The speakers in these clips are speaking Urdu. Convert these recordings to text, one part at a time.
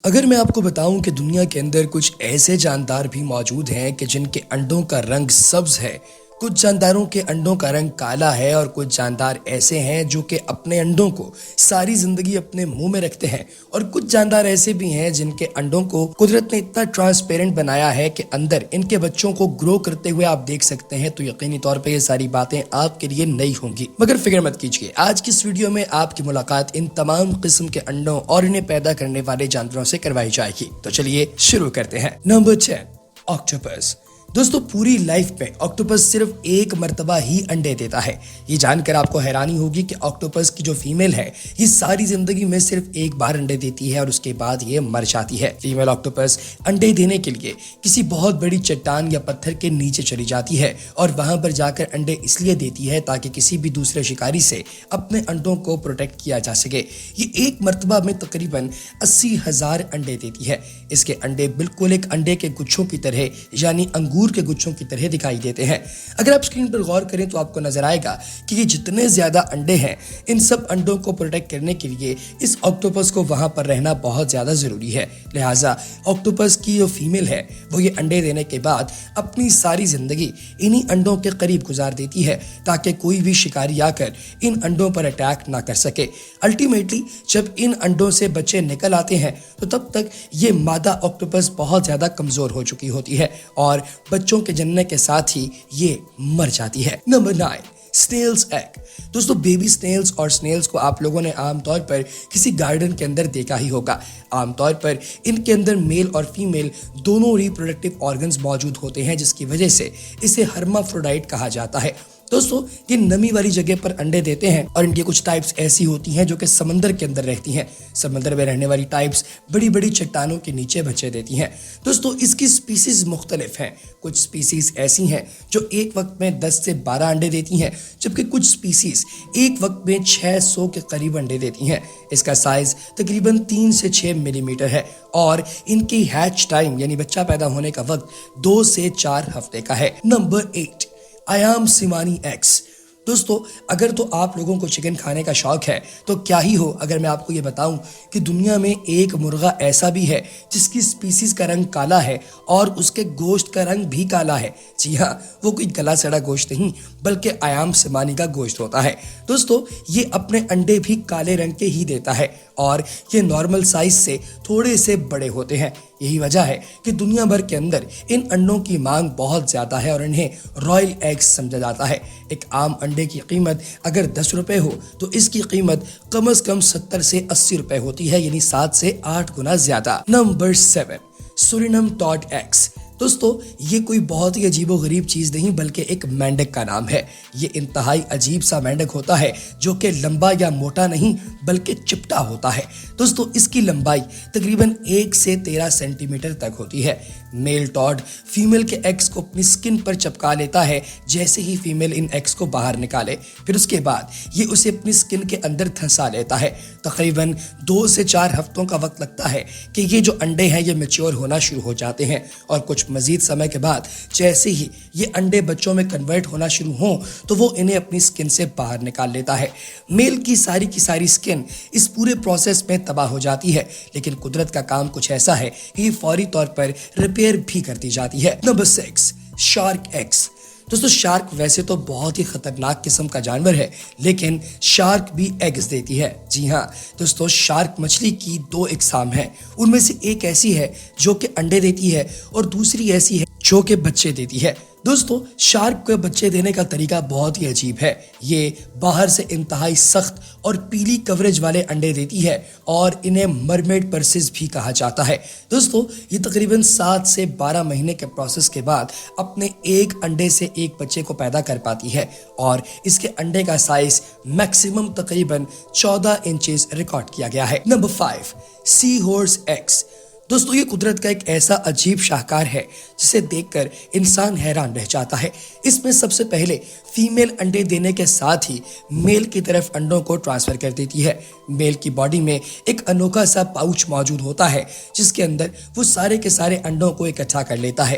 اگر میں آپ کو بتاؤں کہ دنیا کے اندر کچھ ایسے جاندار بھی موجود ہیں کہ جن کے انڈوں کا رنگ سبز ہے، کچھ جانداروں کے انڈوں کا رنگ کالا ہے اور کچھ جاندار ایسے ہیں جو کہ اپنے انڈوں کو ساری زندگی اپنے منہ میں رکھتے ہیں، اور کچھ جاندار ایسے بھی ہیں جن کے انڈوں کو قدرت نے اتنا ٹرانسپیرنٹ بنایا ہے کہ اندر ان کے بچوں کو گرو کرتے ہوئے آپ دیکھ سکتے ہیں۔ تو یقینی طور پہ یہ ساری باتیں آپ کے لیے نئی ہوں گی، مگر فکر مت کیجیے، آج کی اس ویڈیو میں آپ کی ملاقات ان تمام قسم کے انڈوں اور انہیں پیدا کرنے والے جانوروں سے کروائی جائے گی۔ تو چلیے شروع کرتے ہیں۔ Number 10، octopus. دوستو، پوری لائف میں آکٹوپس صرف ایک مرتبہ ہی انڈے دیتا ہے۔ یہ جان کر آپ کو حیرانی ہوگی کہ آکٹوپس کی جو فیمیل ہے یہ ساری زندگی میں صرف ایک بار انڈے دیتی ہے اور اس کے بعد یہ مر جاتی ہے۔ فیمیل آکٹوپس انڈے دینے کے لیے کسی بہت بڑی چٹان یا پتھر کے نیچے چلی جاتی ہے اور وہاں پر جا کر انڈے اس لیے دیتی ہے تاکہ کسی بھی دوسرے شکاری سے اپنے انڈوں کو پروٹیکٹ کیا جا سکے۔ یہ ایک مرتبہ میں تقریباً 80,000 انڈے دیتی ہے۔ اس کے انڈے بالکل ایک انڈے کے گچھوں کی طرح یعنی انگور کے گچھوں کی طرح دکھائی دیتے ہیں۔ اگر آپ اسکرین پر غور کریں تو آپ کو نظر آئے گا کہ یہ جتنے زیادہ انڈے ہیں ان سب انڈوں کو پروٹیکٹ کرنے کے لیے اس آکٹوپس کو وہاں پر رہنا بہت زیادہ ضروری ہے۔ لہٰذا آکٹوپس کی جو فیمیل ہے وہ یہ انڈے دینے کے بعد اپنی ساری زندگی انہی انڈوں کے قریب گزار دیتی ہے تاکہ کوئی بھی شکاری آ کر ان انڈوں پر اٹیک نہ کر سکے۔ الٹیمیٹلی جب ان انڈوں سے بچے نکل آتے ہیں تو تب تک یہ مادہ آکٹوپس بہت زیادہ کمزور ہو چکی ہوتی ہے اور بچوں کے جننے کے ساتھ ہی یہ مر جاتی ہے۔ Number 9، snails egg. دوستو، بیبی سنیلز اور سنیلز کو آپ لوگوں نے عام طور پر کسی گارڈن کے اندر دیکھا ہی ہوگا۔ عام طور پر ان کے اندر میل اور فیمیل دونوں ریپروڈکٹیو آرگنز موجود ہوتے ہیں، جس کی وجہ سے اسے ہرمافروڈائٹ کہا جاتا ہے۔ دوستو، یہ نمی والی جگہ پر انڈے دیتے ہیں اور ان کی کچھ ٹائپس ایسی ہوتی ہیں جو کہ سمندر کے اندر رہتی ہیں۔ سمندر میں رہنے والی ٹائپس بڑی بڑی چٹانوں کے نیچے بچے دیتی ہیں۔ دوستو، اس کی سپیسیز مختلف ہیں۔ کچھ سپیسیز ایسی ہیں جو ایک وقت میں 10 سے 12 انڈے دیتی ہیں، جبکہ کچھ سپیسیز ایک وقت میں 600 کے قریب انڈے دیتی ہیں۔ اس کا سائز تقریباً 3 سے 6 ملی میٹر ہے اور ان کی ہیچ ٹائم یعنی بچہ پیدا ہونے کا وقت 2 سے 4 ہفتے کا ہے۔ Number 8، Ayam Cemani eggs. دوستو، اگر تو آپ لوگوں کو چکن کھانے کا شوق ہے تو کیا ہی ہو اگر میں آپ کو یہ بتاؤں کہ دنیا میں ایک مرغا ایسا بھی ہے جس کی سپیسیز کا رنگ کالا ہے اور اس کے گوشت کا رنگ بھی کالا ہے۔ جی ہاں، وہ کوئی گلا سڑا گوشت نہیں بلکہ آیام سیمانی کا گوشت ہوتا ہے۔ دوستو، یہ اپنے انڈے بھی کالے رنگ کے ہی دیتا ہے اور یہ نارمل سائز سے تھوڑے سے بڑے ہوتے ہیں۔ یہی وجہ ہے کہ دنیا بھر کے اندر ان انڈوں کی مانگ بہت زیادہ ہے اور انہیں رائل ایگز سمجھا جاتا ہے۔ ایک عام انڈے کی قیمت اگر 10 روپے ہو تو اس کی قیمت کم از کم 70 سے 80 روپے ہوتی ہے، یعنی 7 سے 8 گنا زیادہ۔ Number 7، Suriname toad eggs. دوستو، یہ کوئی بہت ہی عجیب و غریب چیز نہیں بلکہ ایک مینڈک کا نام ہے۔ یہ انتہائی عجیب سا مینڈک ہوتا ہے جو کہ لمبا یا موٹا نہیں بلکہ چپٹا ہوتا ہے۔ دوستو، اس کی لمبائی تقریباً 1 سے 13 سینٹی میٹر تک ہوتی ہے۔ میل ٹاڈ فیمیل کے ایگز کو اپنی سکن پر چپکا لیتا ہے جیسے ہی فیمیل ان ایگز کو باہر نکالے، پھر اس کے بعد یہ اسے اپنی سکن کے اندر دھنسا لیتا ہے۔ تقریباً 2 سے 4 ہفتوں کا وقت لگتا ہے کہ یہ جو انڈے ہیں یہ میچور ہونا شروع ہو جاتے ہیں، اور کچھ مزید سمے کے بعد جیسے ہی یہ انڈے بچوں میں کنورٹ ہونا شروع ہوں تو وہ انہیں اپنی سکن سے باہر نکال لیتا ہے۔ میل کی ساری سکن اس پورے پروسیس میں تباہ ہو جاتی ہے، لیکن قدرت کا کام کچھ ایسا ہے کہ یہ فوری طور پر ریپیئر بھی کر دی جاتی ہے۔ Number 6، shark eggs. دوستو، شارک ویسے تو بہت ہی خطرناک قسم کا جانور ہے، لیکن شارک بھی ایگز دیتی ہے۔ جی ہاں دوستو، شارک مچھلی کی 2 اقسام ہیں۔ ان میں سے ایک ایسی ہے جو کہ انڈے دیتی ہے اور دوسری ایسی ہے جو کہ بچے دیتی ہے۔ دوستو، شارک کے بچے دینے کا طریقہ بہت ہی عجیب ہے۔ یہ باہر سے انتہائی سخت اور پیلی کوریج والے انڈے دیتی ہے اور انہیں مرمیڈ پرسز بھی کہا جاتا ہے۔ دوستو، یہ تقریباً 7 سے 12 مہینے کے پروسیس کے بعد اپنے ایک انڈے سے ایک بچے کو پیدا کر پاتی ہے اور اس کے انڈے کا سائز میکسیمم تقریباً 14 انچز ریکارڈ کیا گیا ہے۔ نمبر 5، سی ہارس ایگز۔ دوستو، یہ قدرت کا ایک ایسا عجیب شاہکار ہے جسے دیکھ کر انسان حیران رہ جاتا ہے۔ اس میں سب سے پہلے فیمیل انڈے دینے کے ساتھ ہی میل کی طرف انڈوں کو ٹرانسفر کر دیتی ہے۔ میل کی باڈی میں ایک انوکھا سا پاؤچ موجود ہوتا ہے جس کے اندر وہ سارے کے سارے انڈوں کو اکٹھا کر لیتا ہے۔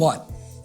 1,